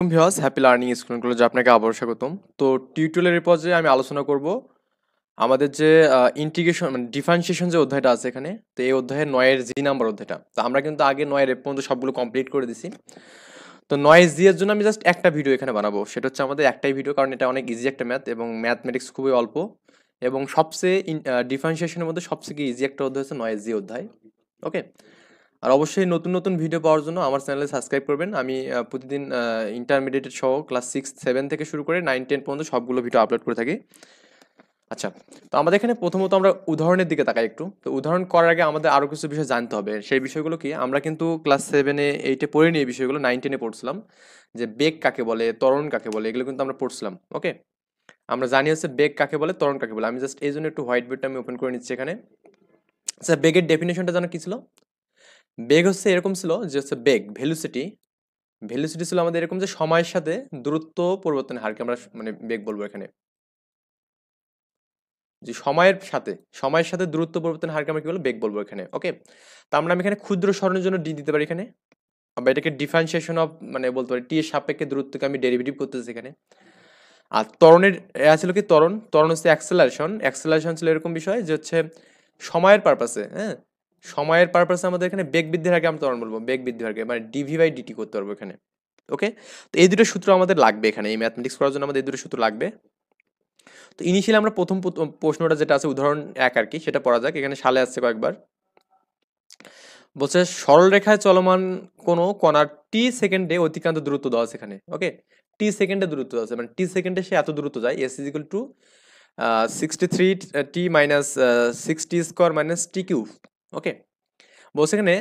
Viewers happy learning school কলেজে আপনাকে আবার স্বাগতম। তো টিউটোরিয়ালের পর্যায়ে আমি আলোচনা করব আমাদের যে ইন্টিগ্রেশন মানে ডিফারেন্সিয়েশন যে অধ্যায়টা আছে এখানে। তো এই অধ্যায়ের 9 এর জি নাম্বার অধ্যায়টা, তো আমরা কিন্তু আগে 9 এর পর্যন্ত সবগুলো কমপ্লিট করে দিছি। তো 9 জি এর জন্য আমি জাস্ট একটা ভিডিও এখানে বানাবো, সেটা হচ্ছে আমাদের একটাই ভিডিও, কারণ এটা অনেক ইজি একটা ম্যাথ এবং ম্যাথমেটিক্স খুবই অল্প এবং সবচেয়ে ডিফারেন্সিয়েশনের মধ্যে সবচেয়ে ইজি একটা অধ্যায় হচ্ছে 9 জি অধ্যায়। ওকে, আর অবশ্যই নতুন নতুন ভিডিও পাওয়ার জন্য আমার চ্যানেলে সাবস্ক্রাইব করবেন। আমি প্রতিদিন ইন্টারমিডিয়েট সহ ক্লাস 6-7 থেকে শুরু করে 9-10 পর্যন্ত সবগুলো ভিডিও আপলোড করে থাকি। আচ্ছা, তো আমাদের এখানে প্রথমত আমরা উদাহরণের দিকে তাকাই একটু। তো উদাহরণ করার আগে আমাদের আরও কিছু বিষয় জানতে হবে। সেই বিষয়গুলো কি, আমরা কিন্তু ক্লাস 7-8 পড়িনি এই বিষয়গুলো, 9-10 পড়ছিলাম। যে বেগ কাকে বলে, ত্বরণ কাকে বলে, এগুলো কিন্তু আমরা পড়ছিলাম। ওকে, আমরা জানি হচ্ছে বেগ কাকে বলে, ত্বরণ কাকে বলে। আমি জাস্ট এই জন্য একটু হোয়াইট বোর্ডটা আমি ওপেন করে নিচ্ছি এখানে। আচ্ছা, বেগের ডেফিনেশনটা জানো কি ছিল? বেগ হচ্ছে এরকম ছিল যে হচ্ছে বেগ ভেলোসিটি, ভেলোসিটি ছিল আমাদের এরকম যে সময়ের সাথে দূরত্ব পরিবর্তনের হারকে আমরা মানে বেগ বলবো এখানে। যে সময়ের সাথে দূরত্ব পরিবর্তনের হারকে আমরা কি বলবো, বেগ বলবো এখানে। ওকে, তো আমরা আমি এখানে ক্ষুদ্র সরণের জন্য ডি দিতে পারি এখানে, বা এটাকে ডিফারেন্সিয়েশন অফ মানে বলতে পারি টি এর সাপেক্ষে দূরত্বকে আমি ডেরিভেটিভ করতেছি এখানে। আর ত্বরণের ছিল কি, ত্বরণ ত্বরণ হচ্ছে অ্যাক্সেলারেশন। অ্যাক্সেলারেশন ছিল এরকম বিষয় যে হচ্ছে সময়ের পারপাসে, হ্যাঁ, সময়ের পারপাসে আমাদের এখানে বেগ বৃদ্ধির হারকে আমরা ত্বরণ বলবো, বেগ বৃদ্ধির হারকে মানে ডিভি বাই ডিটি করতে পারবো এখানে। ওকে, তো এই দুটো সূত্র আমাদের লাগবে এখানে, এই ম্যাথমেটিক্স করার জন্য আমাদের এই দুটো সূত্র লাগবে। তো ইনিশিয়ালি আমরা প্রথম প্রশ্নটা যেটা আছে উদাহরণ 1 আর কি, সেটা পড়া যাক। এখানে সালে আসছে কয়েকবার, বলছে সরল রেখায় চলমান কোনো কণার টি সেকেন্ডে অতিক্রান্ত দূরত্ব দেওয়া আছে এখানে। ওকে, টি সেকেন্ডে দূরত্ব আছে, মানে টি সেকেন্ডে সে এত দূরত্ব যায়, S is equal to 63 T minus 60 square minus T cube. Okay, বলছে এখানে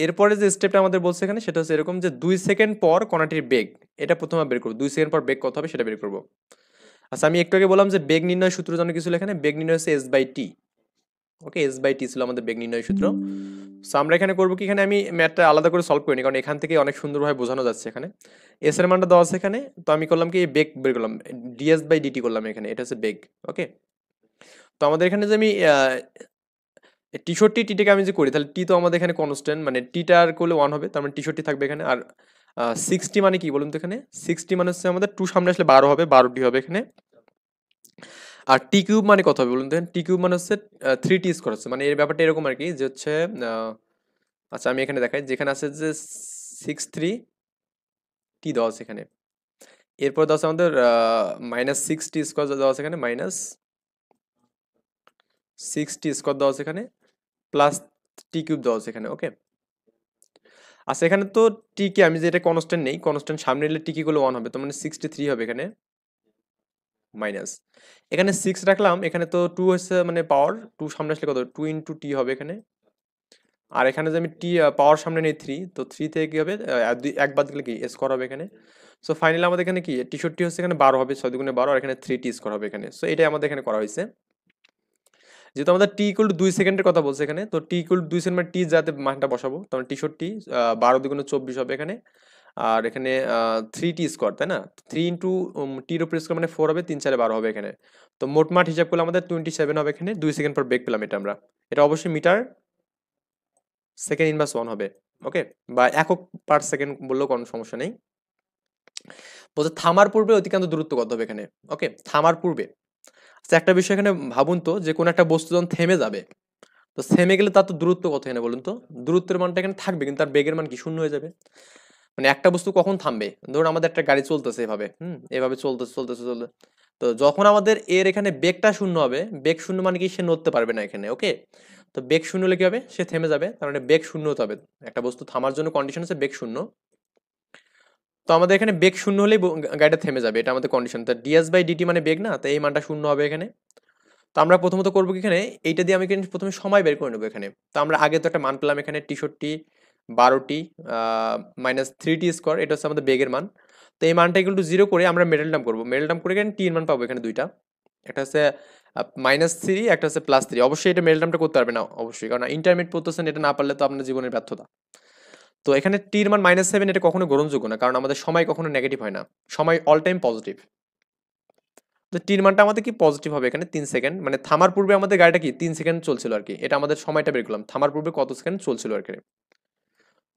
এরপরে যে স্টেপটা আমাদের বলছে এখানে সেটা হচ্ছে এরকম যে 2 সেকেন্ড পর কণাটির বেগ, এটা প্রথমে বের করবো। 2 সেকেন্ড পর বেগ কত হবে সেটা বের করবো। আচ্ছা, আমি একটু আগে বললাম যে বেগ নির্ণয় সূত্র জানো কিছু, এখানে বেগ নির্ণয় হচ্ছে S by T. Okay, S by T ছিল আমাদের বেগ নির্ণয় সূত্র। সো আমরা এখানে করবো কি, এখানে আমি ম্যাথটা আলাদা করে সলভ করিনি, কারণ এখান থেকে অনেক সুন্দরভাবে বোঝানো যাচ্ছে এখানে। এস এর মানটা দেওয়া আছে এখানে, তো আমি করলাম কি বেগ বের করলাম, ডিএস বাই ডিটি করলাম এখানে, এটা হচ্ছে বেগ। ওকে, তো আমাদের এখানে যে আমি 63 টিটাকে আমি যে করি, তাহলে টি তো আমাদের এখানে কনস্ট্যান্ট, মানে টিটার করলে 1 হবে, তার মানে 63 থাকবে এখানে। আর 60 মানে কি বলুন তো, এখানে 60 মানে হচ্ছে আমাদের 2 সামনে আসলে 12 হবে, 12টি হবে এখানে। আর টি কিউব মানে কত হবে বলুন তো, টি কিউব মানে হচ্ছে 3 টি স্কোয়ার হচ্ছে, মানে এর ব্যাপারটা এরকম আর কি যে হচ্ছে আচ্ছা আমি এখানে দেখাই, যেখানে আছে যে 63 দেওয়া আছে এখানে, এরপর দেওয়া আছে আমাদের -60 স্কোয়ার দেওয়া আছে এখানে, -60 স্কোয়ার দেওয়া আছে এখানে, প্লাস টি কিউব দেওয়া আছে এখানে। ওকে, আচ্ছা এখানে তো টি কে আমি যে এটা কনস্ট্যান্ট নেই, কনস্ট্যান্ট সামনে নিলে টি কি গুলো 1 হবে, তো মানে 63 হবে এখানে, মাইনাস এখানে 6 রাখলাম, এখানে তো 2 হচ্ছে মানে পাওয়ার 2 সামনে আসলে কত, 2 ইন্টু টি হবে এখানে। আর এখানে যে আমি টি পাওয়ার সামনে নেই 3, তো 3 থেকে কি হবে, এক বাদ দিলে কি স্কোয়ার হবে এখানে। সো ফাইনালি আমাদের এখানে কি 63 হচ্ছে এখানে 12 হবে, 6 দুগুণে 12, আর এখানে 3 টি স্কোয়ার হবে এখানে। সো এটাই আমাদের এখানে করা হয়েছে। যেহেতু আমাদের টি ইকুয়াল টু 2 সেকেন্ডের কথা বলছে এখানে, তো টি ইকুয়াল টু 2 সেকেন্ড মানে টি যাতে মানটা বসাবো, তখন 63 12 দুগুণে 24 হবে এখানে। আর এখানে 3 টি স্কোয়ার, তাই না, 3 ইন্টু টির উপর স্কোয়ার মানে 4 হবে, 3 4 12 হবে এখানে। তো মোটমাট হিসাব করলে আমাদের 27 হবে এখানে। 2 সেকেন্ড পর বেগ পেলাম এটা আমরা, এটা অবশ্যই মিটার সেকেন্ড ইনভার্স 1 হবে। ওকে, বা একক পার সেকেন্ড বললেও কোনো সমস্যা নেই। বলছে থামার পূর্বে অতিক্রান্ত দূরত্ব কত হবে এখানে। ওকে, থামার পূর্বে। আচ্ছা একটা বিষয় এখানে ভাবুন তো, যে কোনো একটা বস্তু যখন থেমে যাবে, তো থেমে গেলে তার তো দূরত্ব কত এখানে বলুন তো। দূরত্বের মানটা এখানে থাকবে, কিন্তু তার বেগের মান কি শূন্য হয়ে যাবে। মানে একটা বস্তু কখন থামবে, ধরুন আমাদের একটা গাড়ি চলতেছে এভাবে, এভাবে চলতেছে চলতেছে চলতে, তো যখন আমাদের এর এখানে বেগটা শূন্য হবে, বেগ শূন্য মানে কি সে নড়তে পারবে না এখানে। ওকে, তো বেগ শূন্য হলে কি হবে, সে থেমে যাবে, তার মানে বেগ শূন্য হতে হবে। একটা বস্তু থামার জন্য কন্ডিশন হচ্ছে বেগ শূন্য। তো আমাদের এখানে বেগ শূন্য হলেই গাড়িটা থেমে যাবে, এটা আমাদের কন্ডিশন। তো ডিএস বাই ডিটি মানে বেগ না, তো এই মানটা শূন্য হবে এখানে। তো আমরা প্রথমত করবো কি, এখানে এইটা দিয়ে আমি কিন্তু প্রথমে সময় বের করে নেবো এখানে। তো আমরা আগে তো একটা মান পেলাম এখানে 63 12টি -3 টি স্কোয়ার, এটা হচ্ছে আমাদের বেগের মান। তো এই মানটা ইকুয়াল টু 0 করে আমরা মিডল টার্ম করবো, মিডল টার্ম করে এখানে টি এর মান পাবো এখানে দুইটা, একটা হচ্ছে -3, একটা হচ্ছে +3। অবশ্যই এটা মিডল টার্মটা করতে পারবে না অবশ্যই, কারণ ইন্টারমিডিয়েট পড়তেছেন, এটা না পারলে তো আপনার জীবনের ব্যর্থতা। তো এখানে টি এর মান -7, এটা কখনো গ্রহণযোগ্য না, কারণ আমাদের সময় কখনো নেগেটিভ হয় না, সময় অল টাইম পজিটিভ। তো টির মানটা আমাদের কি পজিটিভ হবে এখানে 3 সেকেন্ড, মানে থামার পূর্বে আমাদের গাড়িটা কি 3 সেকেন্ড চলছিল আর কি, এটা আমাদের সময়টা বের করলাম, থামার পূর্বে কত সেকেন্ড চলছিল আর কি।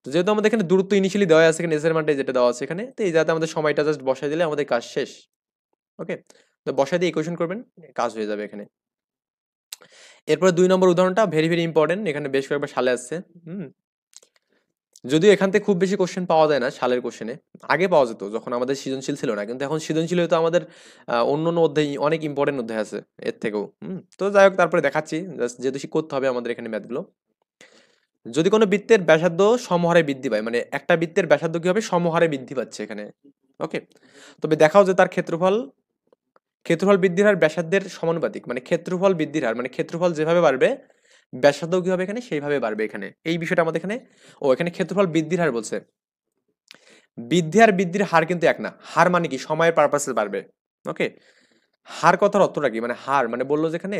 তো যেহেতু আমাদের এখানে দূরত্ব ইনিশিয়ালি দেওয়া আছে এখানে এস এর মানটা যেটা দেওয়া আছে এখানে, তো এই যাতে আমাদের সময়টা জাস্ট বসাই দিলে আমাদের কাজ শেষ। ওকে, তো বসাই দিয়ে ইকুয়েশন করবেন, কাজ হয়ে যাবে এখানে। এরপরে 2 নম্বর উদাহরণটা ভেরি ভেরি ইম্পর্টেন্ট, এখানে বেশ কয়েকবার সালে আসছে। যদিও এখান থেকে খুব বেশি কোশ্চেন পাওয়া যায় না সালের কোশ্চেনে, আগে পাওয়া যেত যখন আমাদের সৃজনশীল ছিল না, কিন্তু এখন সৃজনশীল তো আমাদের অন্য অন্য অধ্যায় অনেক ইম্পর্টেন্ট অধ্যায় আছে এর থেকেও। তো যাই হোক, তারপরে দেখাচ্ছি, যেহেতু করতে হবে আমাদের এখানে ম্যাথগুলো। যদি কোনো বৃত্তের ব্যাসার্ধ সমহারে বৃদ্ধি পায়, মানে একটা বৃত্তের ব্যাসার্ধ কি হবে, সমহারে বৃদ্ধি পাচ্ছে এখানে। ওকে, তবে দেখাও যে তার ক্ষেত্রফল বৃদ্ধির হার ব্যাসার্ধের সমানুপাতিক, মানে ক্ষেত্রফল বৃদ্ধির হার, মানে ক্ষেত্রফল যেভাবে বাড়বে ব্যাসার্ধ কি হবে এখানে সেইভাবে বাড়বে এখানে। এই বিষয়টা আমাদের এখানে, এখানে ক্ষেত্রফল বৃদ্ধির হার বলছে। বৃদ্ধির হার কিন্তু এক না, হার মানে কি সময়ের পারপাসে বাড়বে। ওকে, হার কথার অর্থটা কি, মানে হার মানে বললো যেখানে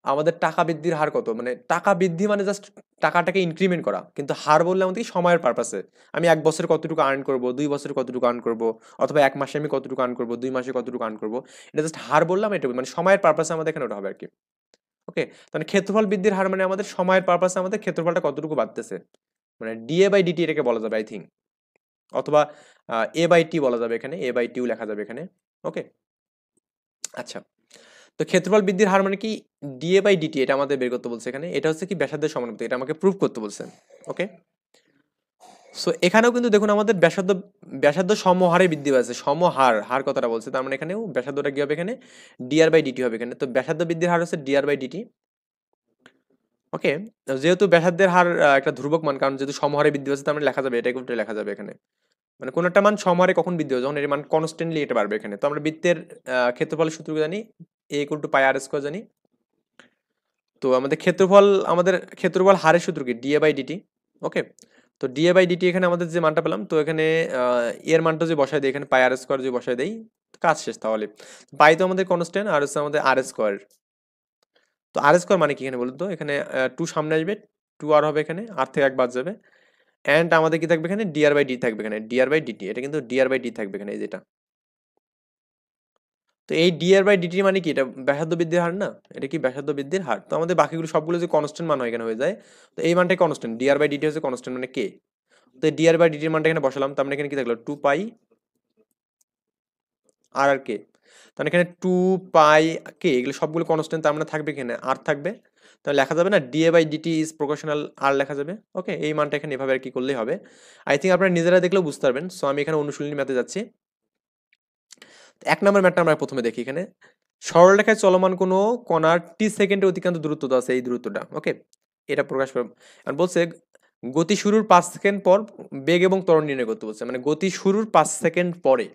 আমাদের টাকা বৃদ্ধির হার কত, মানে টাকা বৃদ্ধি মানে জাস্ট টাকাটাকে ইনক্রিমেন্ট করা, কিন্তু হার বললে আমাদের কি সময়ের পারপাসে, আমি 1 বছরে কতটুকু আর্ন করব, 2 বছরে কতটুকু আর্ন করব, অথবা 1 মাসে আমি কতটুকু আর্ন করব, 2 মাসে কতটুকু আর্ন করব, এটা জাস্ট হার বললাম, এটা মানে সময়ের পারপাসে আমাদের এখানে ওটা হবে আর কি। ওকে, তাহলে ক্ষেত্রফল বৃদ্ধির হার মানে আমাদের সময়ের পারপাসে আমাদের ক্ষেত্রফলটা কতটুকু বাড়তেছে, মানে ডিএ বাই ডিটি এটাকে বলা যাবে আই থিঙ্ক, অথবা এ বাই টি বলা যাবে এখানে, এ বাই টিও লেখা যাবে এখানে। ওকে, আচ্ছা, তো ক্ষেত্রফল বৃদ্ধির হার মানে কি ডিএ বাই ডিটি, এটা আমাদের বের করতে বলছে এখানে, এটা হচ্ছে কি ব্যাসার্ধের সমানুপাতিক, এটা আমাকে প্রুফ করতে বলছে। ওকে, সো এখানেও কিন্তু দেখুন আমাদের ব্যাসার্ধ সমহারে বৃদ্ধি পাচ্ছে, হার কথাটা বলছে, তার মানে এখানেও ব্যাসার্ধটা কি হবে এখানে ডিআর বাই ডিটি হবে এখানে, তো ব্যাসার্ধ বৃদ্ধির হার হচ্ছে ডিআর বাই ডিটি। ওকে, যেহেতু ব্যাসার্ধের হার একটা ধ্রুবক মান, কারণ যেহেতু সমহারে বৃদ্ধি পাচ্ছে, তার মানে লেখা যাবে, এটা উল্টে লেখা যাবে এখানে, মানে কোন একটা মান সমহারে কখন বৃদ্ধি হবে, যখন এর মান কনস্ট্যান্টলি এটা বাড়বে এখানে। তো আমরা বৃত্তের ক্ষেত্রফলের সূত্র জানি, A equal to pi R square জানি। তো আমাদের ক্ষেত্রফল হারের সূত্র কি ডিএ বাই ডিটি। ওকে, তো ডিএ বাই ডিটি এখানে আমাদের যে মানটা পেলাম, তো এখানে এর মানটা যে বসাই দিই এখানে পাই আর স্কয়ার যে বসাই দেই, কাজ শেষ। তাহলে পাই তো আমাদের কনস্ট্যান্ট, আর হচ্ছে আমাদের আর স্কয়ার। তো আর স্কয়ার মানে কি এখানে বলুন তো, এখানে 2 সামনে আসবে, 2 আর হবে এখানে, আর থেকে 1 বাদ যাবে, এন্ড আমাদের কি থাকবে এখানে ডিআর বাই ডি থাকবে এখানে, ডিআর বাই ডিটি, এটা কিন্তু ডিআর বাই ডি থাকবে এখানে, এই যেটা। তো এই ডিআর বাই ডিটি মানে কি, এটা ব্যাসার্ধ বৃদ্ধির হার না, এটা কি ব্যাসার্ধ বৃদ্ধির হার। তো আমাদের বাকিগুলো সবগুলো যে কনস্ট্যান্ট মান হয় এখানে হয়ে যায়, তো এই মানটাই কনস্ট্যান্ট, ডিআর বাই ডিটি হচ্ছে কনস্ট্যান্ট মানে কে। তো ডিআর বাই ডিটির মানটা এখানে বসালাম, তার মানে এখানে কি থাকলো 2 পাই আর আর কে, তাহলে এখানে 2 পাই কে, এগুলো সবগুলো কনস্ট্যান্ট, তার মানে থাকবে এখানে আর থাকবে, তাহলে লেখা যাবে না D A by D T is proportional R লেখা যাবে। ওকে, এই মানটা এখানে এভাবে আর কি করলেই হবে, আই থিঙ্ক আপনারা নিজেরা দেখলেও বুঝতে পারবেন। সো আমি এখানে অনুশীলনী ম্যাথে যাচ্ছি। 1 নম্বর ম্যাথটা আমরা প্রথমে দেখি, এখানে সরলরেখায় চলমান কোনো কণার টি সেকেন্ডে অতিক্রান্ত দূরত্ব দেওয়া আছে, এই দূরত্বটা। ওকে, এটা প্রকাশ করে বলছে গতি শুরুর 5 সেকেন্ড পর বেগ এবং ত্বরণ নির্ণয় করতে বলছে, মানে গতি শুরুর 5 সেকেন্ড পরে,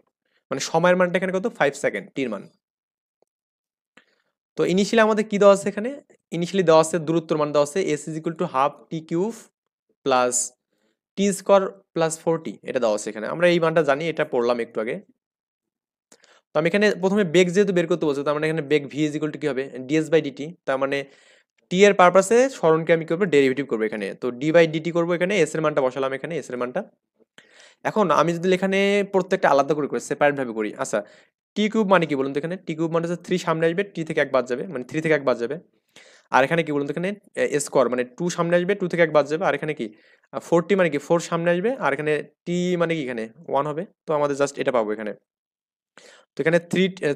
মানে সময়ের মানটা এখানে কত 5 সেকেন্ড টির মান। তো ইনিশিয়ালি আমাদের কি দেওয়া আছে এখানে, ইনিশিয়ালি দেওয়া আছে দূরত্বর মান দেওয়া আছে S is equal to half T cube plus T square plus 40, এটা দেওয়া আছে এখানে, আমরা এই মানটা জানি, এটা পড়লাম একটু আগে। তো আমি এখানে প্রথমে বেগ যেহেতু বের করতে বলছি, তার মানে এখানে বেগ ভি ইজ ইকুয়াল টু কি হবে ডিএস বাই ডিটি, তার মানে টি এর পারপাসে সরণকে আমি কি করবো ডেরিভেটিভ করবো এখানে, তো ডি বাই ডিটি করবো এখানে, এস এর মানটা বসালাম এখানে, এস এর মানটা। এখন আমি যদি এখানে প্রত্যেকটা আলাদা করে করি, সেপারেট ভাবে করি, আচ্ছা টি কিউব মানে কি বলুন তো, এখানে টি কিউব মানে হচ্ছে 3 সামনে আসবে, টি থেকে 1 বাদ যাবে, মানে 3 থেকে 1 বাদ যাবে। আর এখানে কি বলুন তো, এখানে স্কোয়ার মানে 2 সামনে আসবে, 2 থেকে 1 বাদ যাবে, আর এখানে কি 40 মানে কি 4 সামনে আসবে, আর এখানে টি মানে কি এখানে 1 হবে, তো আমাদের জাস্ট এটা পাবো এখানে। তো এখানে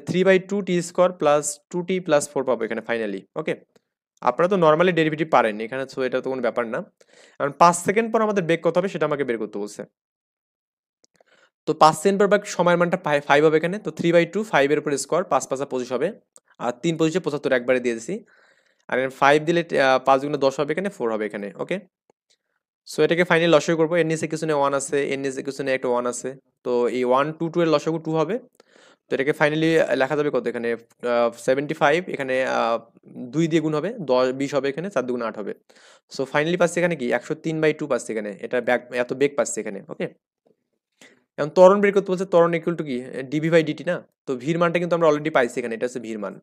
3/2 টি স্কোয়ার প্লাস 2t প্লাস 4 পাবো এখানে ফাইনালি। ওকে, আপনারা তো নর্মালি ডেরিভেটিভ পারেন এখানে, সো এটা তো কোনো ব্যাপার না। কারণ 5 সেকেন্ড পর আমাদের বেগ কত হবে সেটা আমাকে বের করতে বলছে। তো 5 সেকেন্ড পর বেগ সময়ের মানটা 5 হবে এখানে, তো 3/2 5 এর উপর স্কোয়ার, 5 5 25 হবে, আর 3 25 75 একবারে দিয়ে দিছি, আর এখানে 5 দিলে 5 গুণে 10 হবে এখানে, 4 হবে এখানে। ওকে, সো এটাকে ফাইনালি লসাগু করবো, এর নিচে কিছু নেই 1 আছে, এর নিচে কিছু নেই একটা 1 আছে, তো এই 1 2 2 এর লসাগু 2 হবে। তো এটাকে ফাইনালি লেখা যাবে কত এখানে 75, এখানে 2 দিয়ে গুণ হবে 20 হবে এখানে, 4 দুগুণ 8 হবে। সো ফাইনালি পাচ্ছি এখানে কি 103/2 পাচ্ছি এখানে, এটা এত বেগ পাচ্ছি এখানে। ওকে, এখন ত্বরণ বের করতে বলছে, ত্বরণ ইকুয়াল টু কি ডিভি বাই ডিটি না, তো ভির মানটা কিন্তু আমরা অলরেডি পাইছি এখানে, এটা হচ্ছে ভির মান।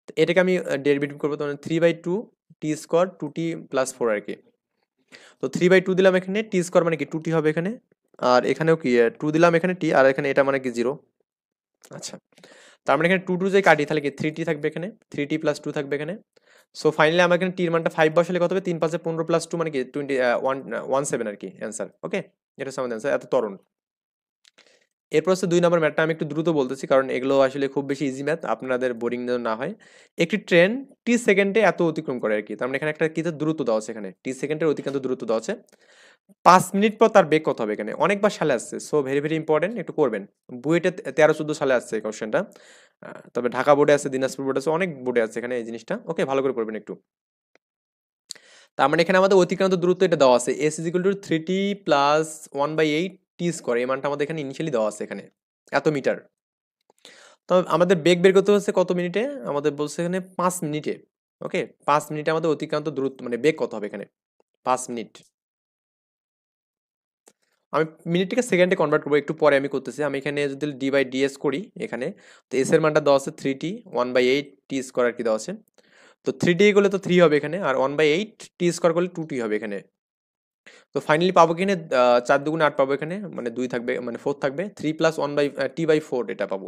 তো এটাকে আমি ডেরিভেটিভ করবো, তো 3/2 টি স্কোয়ার 2t প্লাস 4 আর কি। তো 3/2 দিলাম এখানে, টি স্কোয়ার মানে কি 2t হবে এখানে, আর এখানেও কি 2 দিলাম এখানে টি, আর এখানে এটা মানে কি 0। আচ্ছা, তার মানে এখানে 2 2 যে কাটি, তাহলে কি 3t থাকবে এখানে, 3t প্লাস 2 থাকবে এখানে, সো ফাইনালি আমরা এখানে টির মানটা 5 বসালে কত হবে 3 5 15 প্লাস 2 মানে কি 17 আর কি অ্যান্সার। ওকে, এটা হচ্ছে আমাদের অ্যান্সার, এত তরুণ। এরপর হচ্ছে 2 নম্বর ম্যাথটা আমি একটু দ্রুত বলতেছি কারণ এগুলো আসলে খুব বেশি ইজি ম্যাথ, আপনাদের বোরিং যেন না হয়। একটি ট্রেন টি সেকেন্ডে এত অতিক্রম করে আর কি, তার মানে এখানে একটা কিছু দ্রুত দেওয়া আছে, এখানে টি সেকেন্ডের অতিক্রান্ত দ্রুত দেওয়া আছে। 5 মিনিট পর তার বেগ কত হবে, এখানে অনেকবার সালে আসছে, সো ভেরি ভেরি ইম্পর্টেন্ট, একটু করবেন। বুয়েটে 13-14 সালে আসছে এই কোশ্চেনটা, তবে ঢাকা বোর্ডে আছে, দিনাজপুর বোর্ডে আছে, অনেক বোর্ডে আছে এখানে এই জিনিসটা। ওকে, ভালো করে পড়বেন একটু। তার মানে এখানে আমাদের অতিক্রান্ত দূরত্ব এটা দেওয়া আছে, S is equal two 3t plus 1/8 T square, এই মানটা আমাদের এখানে ইনিশিয়ালি দেওয়া আছে এখানে এত মিটার। তো আমাদের বেগ বের করতে হচ্ছে কত মিনিটে, আমাদের বলছে এখানে 5 মিনিটে। ওকে, 5 মিনিটে আমাদের অতিক্রান্ত দূরত্ব মানে বেগ কত হবে এখানে 5 মিনিট। আমি মিনিটটাকে সেকেন্ডে কনভার্ট করবো, একটু পরে আমি করতেছি। আমি এখানে যদি ডি বাই ডিএস করি এখানে, তো এস এর মানটা দেওয়া আছে 3t, 1/8 টি স্কোয়ার আর কি দেওয়া আছে। তো 3t করলে তো 3 হবে এখানে, আর 1/8 টি স্কোয়ার করলে 2t হবে এখানে। তো ফাইনালি পাবো কিনে 4 দুগুণে 8 পাবো এখানে, মানে 2 থাকবে, মানে 4 থাকবে, 3 প্লাস 1/t/4 এটা পাবো।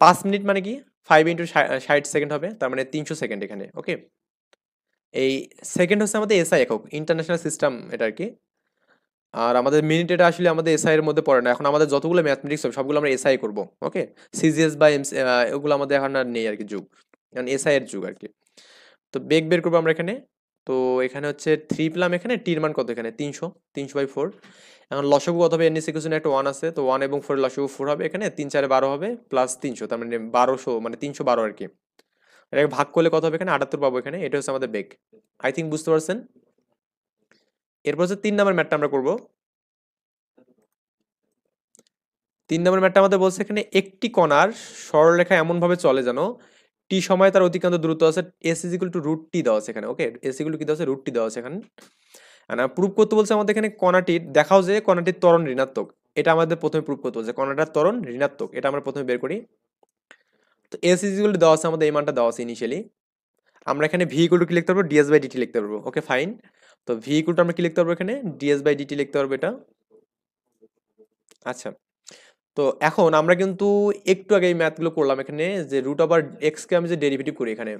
5 মিনিট মানে কি 5 ইন্টু 60 সেকেন্ড হবে, তার মানে 300 সেকেন্ড এখানে। ওকে, এই সেকেন্ড হচ্ছে আমাদের এসআই একক, ইন্টারন্যাশনাল সিস্টেম এটা আর কি। আর আমাদের মিনিট এটা আসলে আমাদের এসআই এর মধ্যে পড়ে না, এখন আমাদের যতগুলো ম্যাথমেটিক্স হবে সবগুলো আমরা এসআই করবো। ওকে, সিজিএস বা এমসি ওগুলো আমাদের এখন আর নেই আর কি যুগ, কারণ এসআই এর যুগ আর কি। তো বেগ বের করবো আমরা এখানে। তো এখানে হচ্ছে 3 পেলাম, এখানে টির মান কত এখানে 300/4। এখন লসাগু কত হবে, এন ইকুয়েশনে একটা 1 আছে, তো 1 এবং 4 লসাগু 4 হবে এখানে, 3 4 12 হবে প্লাস 300, তার মানে 1200, মানে 312 আর কি। এটাকে ভাগ করলে কত হবে এখানে 78 পাবো এখানে, এটা হচ্ছে আমাদের বেগ। আই থিঙ্ক বুঝতে পারছেন। এরপর হচ্ছে 3 নম্বর ম্যাথটা আমরা করবো। 3 নম্বর ম্যাথটা আমাদের বলছে এখানে একটি কণার সরলরেখা এমন ভাবে চলে যেন টি সময় তার অতিক্রান্ত দূরত্ব আছে S is equal to root T দেওয়া আছে এখানে। ওকে, এস ইকুয়াল টু কি দেওয়া আছে, রুট টি দেওয়া আছে এখানে। আর প্রুফ করতে বলছে আমাদের এখানে কণাটির, দেখাও যে কণাটির ত্বরণ ঋণাত্মক, এটা আমাদের প্রথমে প্রুফ করতে বলছে, কণাটার ত্বরণ ঋণাত্মক, এটা আমরা প্রথমে বের করি। তো এস ইজ ইকুয়াল টু দেওয়া আছে আমাদের, এই মানটা দেওয়া আছে ইনিশিয়ালি। আমরা এখানে ভি ইকুয়াল টু কি লিখতে পারবো, ডিএস বাই ডিটি লিখতে পারবো। ওকে ফাইন, তো ভি ইকুয়াল টু আমরা কি লিখতে পারবো এখানে, ডিএস বাই ডিটি লিখতে পারবো এটা। আচ্ছা, তো এখন আমরা কিন্তু একটু আগে এই ম্যাথগুলো করলাম এখানে, যে রুট ওভার এক্স কে আমি যে ডেরিভেটিভ করি এখানে,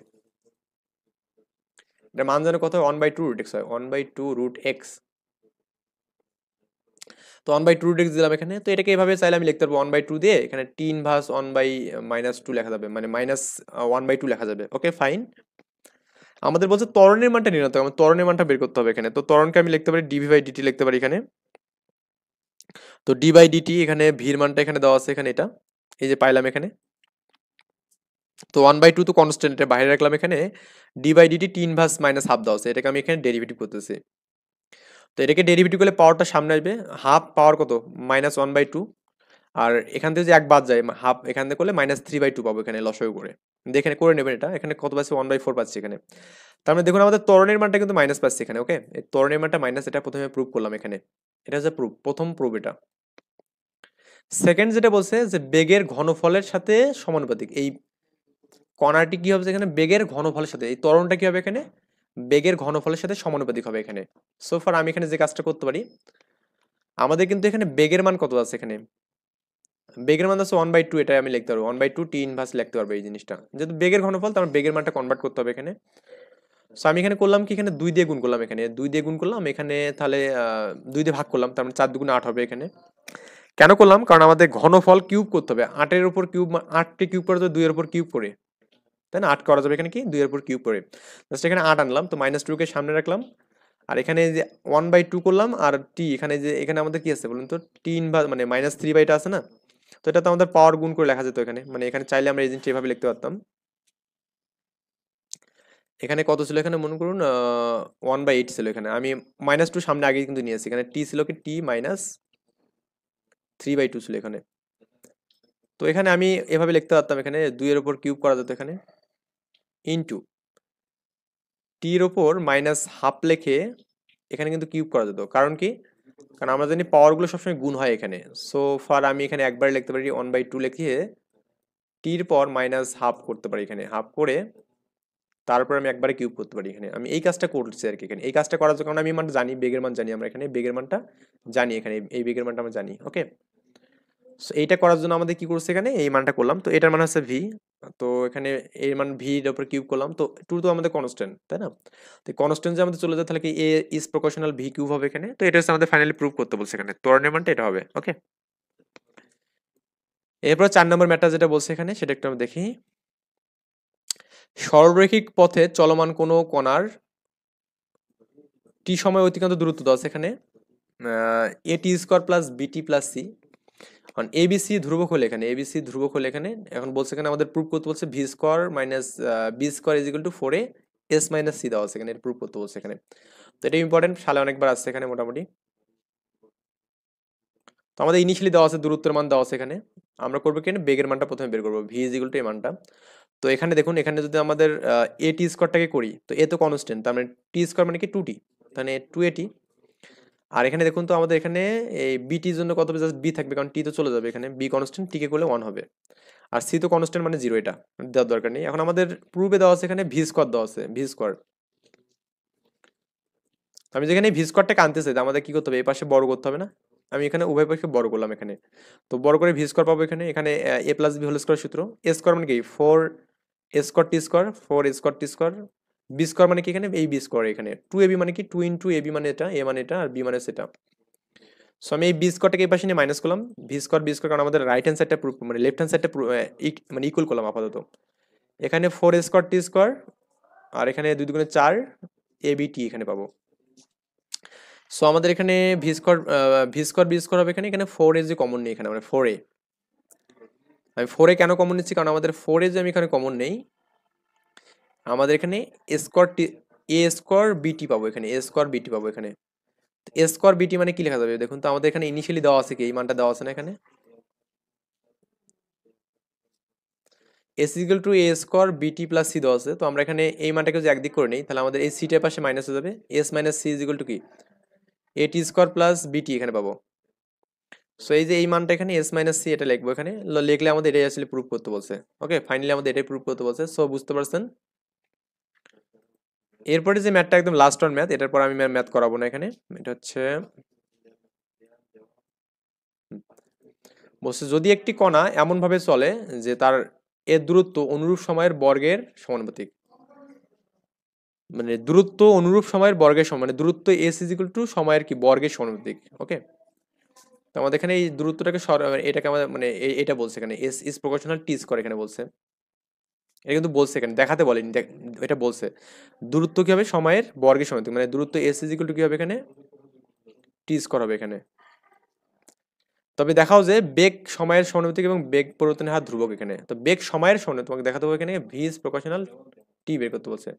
এটা মান জানো কত হয়, 1/2 রুট এক্স হয়, 1/2 রুট এক্স। তো 1/2 রুট এক্স দিলাম এখানে, তো এটাকে এভাবে চাইলে আমি লিখতে পারবো 1/2 দিয়ে, এখানে 1/-2 লেখা যাবে, মানে -1/2 লেখা যাবে। ওকে ফাইন, আমাদের বলছে ত্বরণের মানটা নির্ণয়, আমার ত্বরণের মানটা বের করতে হবে এখানে। তো ত্বরণকে আমি লিখতে পারি ডিভি বাই ডিটি লিখতে পারি এখানে। তো ডি বাই ডিটি, এখানে ভির মানটা এখানে দেওয়া আছে এখানে, এটা এই যে পাইলাম এখানে। তো 1/2 তো কনস্ট্যান্ট, এটা বাইরে রাখলাম এখানে। D by D T T inverse minus half দেওয়া আছে, এটাকে আমি এখানে ডেরিভেটিভ করতেছি। তো এটাকে ডেরিভেটিভ করলে পাওয়ারটা সামনে আসবে, হাফ পাওয়ার কত -1/2, আর এখান থেকে যে এক বাদ যায় হাফ, এখান থেকে করলে -3/2 পাবো এখানে লসাগু করে। দেখে করে নেবেন এটা, এখানে কত পাচ্ছি 1/4 পাচ্ছি এখানে। তার মানে দেখুন আমাদের ত্বরণের মানটা কিন্তু মাইনাস পাচ্ছি এখানে। ওকে, এই ত্বরণের মানটা মাইনাস, এটা প্রথমে প্রুভ করলাম এখানে, এটা হচ্ছে প্রুফ, প্রথম প্রুফ এটা। সেকেন্ড যেটা বলছে যে বেগের ঘনফলের সাথে সমানুপাতিক, এই কণাটি কি হবে এখানে বেগের ঘনফলের সাথে, এই ত্বরণটা কি হবে এখানে বেগের ঘনফলের সাথে সমানুপাতিক হবে এখানে। সো ফার আমি এখানে যে কাজটা করতে পারি, আমাদের কিন্তু এখানে বেগের মান কত আছে এখানে, বেগের মান আছে 1/2, এটা আমি লিখতে পারবো 1/2 টি ইনভার্স লিখতে পারবো এই জিনিসটা, যেহেতু বেগের ঘনফল তার বেগের মানটা কনভার্ট করতে হবে এখানে। সো আমি এখানে করলাম কি, এখানে 2 দিয়ে গুণ করলাম, এখানে 2 দিয়ে গুণ করলাম এখানে, তাহলে 2 দিয়ে ভাগ করলাম, তার মানে 4 2 8 হবে এখানে। কেন করলাম, কারণ আমাদের ঘনফল কিউব করতে হবে, 8 এর উপর কিউব, 8 কে কিউব করে তো 2 এর উপর কিউব করে, তাই না, 8 করা যাবে এখানে কি 2 এর উপর কিউব করে। জাস্ট এখানে 8 আনলাম, তো -2 কে সামনে রাখলাম, আর এখানে যে 1/2 করলাম, আর টি এখানে যে এখানে আমাদের কি আছে বলুন তো, টি ইনভার্স মানে -3/টা আছে না, তো এটা তো আমাদের পাওয়ার গুণ করে লেখা যেত এখানে, মানে এখানে চাইলে আমরা এই জিনিসটা এভাবে লিখতে পারতাম। এখানে কত ছিল, এখানে মনে করুন 1/8 ছিল এখানে, আমি -2 সামনে আগে কিন্তু নিয়েছি, এখানে টি ছিল কি টি -3/2 ছিল এখানে। তো এখানে আমি এভাবে লিখতে পারতাম, এখানে 2 এর উপর কিউব করা যেত এখানে, ইনটু টি এর উপর -হাফ লিখে এখানে কিন্তু কিউব করা যেত, কারণ কি, কারণ আমরা জানি পাওয়ার গুলো সবসময় গুণ হয় এখানে। সো ফার আমি এখানে একবার লিখতে পারি 1/2 লিখে টির পর -হাফ করতে পারি, এখানে হাফ করে তারপর আমি একবারে কিউব করতে পারি এখানে, আমি এই কাজটা করছি আর কি এখানে। এই কাজটা করার জন্য আমি মান জানি, বেগের মান জানি, আমরা এখানে বেগের মানটা জানি, এখানে এই বেগের মানটা আমরা জানি। ওকে, সো এইটা করার জন্য আমাদের কি করছে এখানে এই মানটা করলাম, তো এটার মান হচ্ছে ভি, তো এখানে এর মান ভি এর উপর কিউব করলাম, তো টু তো আমাদের কনস্ট্যান্ট তাই না, তো কনস্ট্যান্ট যে আমাদের চলে যায় তাহলে কি এ ইজ প্রপোর্শনাল ভি কিউব হবে এখানে, তো এটা হচ্ছে আমাদের ফাইনালি প্রুভ করতে বলছে এখানে, ত্বরণের মানটা এটা হবে। ওকে, এরপর 4 নম্বর ম্যাটার যেটা বলছে এখানে সেটা একটু আমরা দেখি। সরলরৈখিক পথে চলমান কোনো কণার টি সময় অতিক্রান্ত দূরত্ব দেওয়া আছে এখানে এ টি স্কোয়ার প্লাস বিটি প্লাস সি, কারণ এবিসি ধ্রুবক হলে এখানে, এবিসি ধ্রুবক হলে এখানে এখন বলছে এখানে আমাদের প্রুভ করতে বলছে V square minus B square is equal to 4a S minus C দেওয়া আছে এখানে, প্রুভ করতে বলছে এখানে, তো এটা ইম্পর্টেন্ট, সালে অনেকবার আসছে এখানে মোটামুটি। তো আমাদের ইনিশিয়ালি দেওয়া আছে দূরত্বের মান দেওয়া আছে এখানে, আমরা করবো কি বেগের মানটা প্রথমে বের করবো, ভি ইজ ইকুয়াল টু এই মানটা। তো এখানে দেখুন, এখানে যদি আমাদের এ টি স্কোয়ারটাকে করি, তো এ তো কনস্ট্যান্ট, তার মানে টি স্কোয়ার মানে কি 2t, তাহলে 2at, আর এখানে দেখুন তো আমাদের এখানে এই বিটির জন্য কত হবে, জাস্ট বি থাকবে কারণ টি তো চলে যাবে এখানে, বি কনস্ট্যান্ট, টিকে করলে 1 হবে, আর সি তো কনস্ট্যান্ট মানে 0, এটা দেওয়ার দরকার নেই। এখন আমাদের প্রুফে দেওয়া আছে এখানে ভি স্কোয়ার দেওয়া আছে, ভি স্কোয়ার, আমি যেখানে ভি স্কোয়ারটাকে আনতে চাই আমাদের কি করতে হবে, এই পাশে বড় করতে হবে না, আমি এখানে উভয় পক্ষে বড় করলাম এখানে, তো বড় করে ভি স্কোয়ার পাবো এখানে, এখানে এ প্লাস বি হোল স্কোয়ার সূত্র, এ স্কোয়ার মানে কি 4 এ স্কোয়ার টি স্কোয়ার, 4 এ স্কোয়ার টি স্কোয়ার, বি স্কোয়ার মানে কি এখানে এই বি স্কোয়ার, এখানে 2 এবি মানে কি 2 ইন্টু এবি মানে এটা, এ মানে এটা আর বি মানে সেটা। সো আমি এই বি স্কোয়ারটাকে এই পাশে নিয়ে মাইনাস করলাম, ভি স্কোয়ার বি স্কোয়ার, কারণ আমাদের রাইট হ্যান্ড সাইডটা মানে লেফট হ্যান্ড সাইডটা মানে ইকুয়াল করলাম আপাতত, এখানে 4 এ স্কোয়ার টি স্কোয়ার, আর এখানে 2 দুগুণে 4 এ বি টি এখানে পাবো। সো আমাদের এখানে ভি স্কোয়ার বি স্কোয়ার হবে এখানে, এখানে 4a যে কমন নেই এখানে, মানে 4a, আমি 4a কেন কমন নিচ্ছি, কারণ আমাদের 4a যে আমি এখানে কমন নেই, আমাদের এখানে স্কোয়ার টি এ স্কোয়ার বিটি পাবো এখানে, এ স্কোয়ার বিটি পাবো এখানে, এ স্কোয়ার বিটি মানে কি লেখা যাবে দেখুন তো, আমাদের এখানে ইনিশিয়ালি দেওয়া আছে কি এই মানটা দেওয়া আছে না এখানে, S equal to A square বিটি প্লাস সি দেওয়া আছে, তো আমরা এখানে এই মানটাকে যদি একদিক করে নিই তাহলে আমাদের এই সিটার পাশে মাইনাস হয়ে যাবে, S minus C is equal to কি এ টি স্কোয়ার প্লাস বিটি এখানে পাবো। সো এই যে এই মানটা এখানে এস মাইনাস সি এটা লিখবো এখানে, লিখলে আমাদের এটাই আসলে প্রুভ করতে বলছে। ওকে, ফাইনালি আমাদের এটাই প্রুভ করতে বলছে, সো বুঝতে পারছেন। এরপরে যে ম্যাথটা একদম লাস্ট ওয়ান ম্যাথ, এটার পর আমি ম্যাথ করাবো না এখানে, এটা হচ্ছে বলছে যদি একটি কণা এমন ভাবে চলে যে তার এর দূরত্ব অনুরূপ সময়ের বর্গের সমানুপাতিক, মানে দূরত্ব অনুরূপ সময়ের বর্গের সমান, মানে দূরত্ব এস ইজ ইকুয়াল টু সময়ের কি বর্গের সমানুপাতিক। ওকে, তো আমাদের এখানে এই দূরত্বটাকে এটাকে আমাদের মানে এটা বলছে এখানে S is proportional T square এখানে বলছে, এটা কিন্তু বলছে এখানে, দেখাতে বলেনি, এটা বলছে দূরত্ব কি হবে সময়ের বর্গের সমানুপাতিক, মানে দূরত্ব এস ইজ ইকুয়াল টু কি হবে এখানে টি স্কয়ার হবে এখানে। তবে দেখাও যে বেগ সময়ের সমানুপাতিক এবং বেগ পরিবর্তনের হার ধ্রুবক এখানে, তো বেগ সময়ের সমানুপাতিক তোমাকে দেখাতে হবে এখানে ভি ইজ প্রপোর্শনাল টি বের করতে বলছে,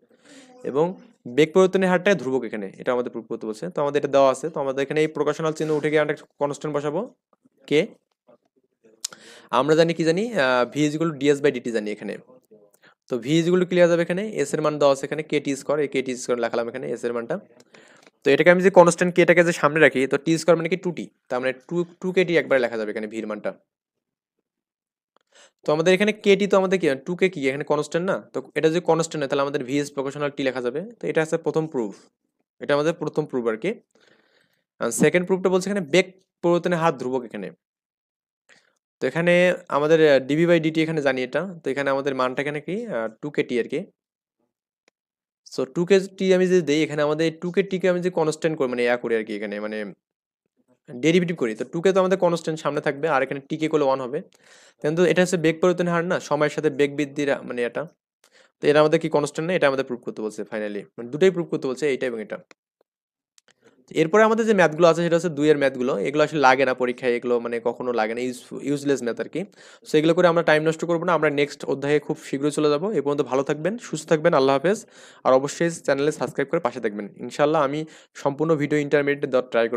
এবং বেগ পরিবর্তনের হারটা ধ্রুবক এখানে, এটা আমাদের প্রুফ করতে বলছে। তো আমাদের এটা দেওয়া আছে, তো আমাদের এখানে এই প্রকাশনাল চিহ্ন উঠে গিয়ে আমরা কনস্ট্যান্ট বসাবো কে, আমরা জানি কি জানি V is equal to D S by D T জানি এখানে, তো V is equal to clear যাবে এখানে, এস এর মান দেওয়া আছে এখানে কে টি স্কয়ার, এই কে টি স্কয়ার লেখালাম এখানে এস এর মানটা, তো এটাকে আমি যে কনস্ট্যান্ট কেটাকে যে সামনে রাখি, তো টি স্কয়ার মানে কি 2t, তার মানে 2 কে টি একবার লেখা যাবে এখানে ভির মানটা। তো আমাদের এখানে কেটি তো আমাদের কি 2 কে কি এখানে কনস্ট্যান্ট না, তো এটা যদি কনস্ট্যান্ট হয় তাহলে আমাদের ভি ইজ প্রপোর্শনাল টি লেখা যাবে, তো এটা হচ্ছে প্রথম প্রুফ, এটা আমাদের প্রথম প্রুফ আর কি। আর সেকেন্ড প্রুফটা বলছে এখানে বেগ পরিবর্তনের হার ধ্রুবক এখানে, তো এখানে আমাদের ডিভি বাই ডিটি এখানে জানি এটা, তো এখানে আমাদের মানটা এখানে কি 2 কে টি আর কি। সো 2 কে টি আমি যদি দেই এখানে, আমাদের 2 কে টি কে আমি যে কনস্ট্যান্ট করি মানে করি আর কি এখানে, মানে ডেরিভেটিভ করি, তো 2 কে তো আমাদের কনস্ট্যান্ট সামনে থাকবে, আর এখানে টি কে করলে 1 হবে, কিন্তু এটা হচ্ছে বেগ পরিবর্তনের হার না, সময়ের সাথে বেগ বৃদ্ধির মানে এটা, তো এটা আমাদের কি কনস্ট্যান্ট না, এটা আমাদের প্রুভ করতে বলছে ফাইনালি, মানে দুটোই প্রুভ করতে বলছে, এইটা এবং এটা। এরপরে আমাদের যে ম্যাথগুলো আছে সেটা হচ্ছে 2 এর ম্যাথগুলো, এগুলো আসলে লাগে না পরীক্ষায়, এগুলো মানে কখনো লাগে না, ইউজলেস ম্যাথ আর কি। সো এগুলো করে আমরা টাইম নষ্ট করবো না, আমরা নেক্সট অধ্যায়ে খুব শীঘ্রই চলে যাবো। এই পর্যন্ত ভালো থাকবেন, সুস্থ থাকবেন, আল্লাহ হাফেজ। আর অবশ্যই চ্যানেলে সাবস্ক্রাইব করে পাশে থাকবেন, ইনশাল্লাহ আমি সম্পূর্ণ ভিডিও ইন্টারমিডিয়েট ট্রাই করবো।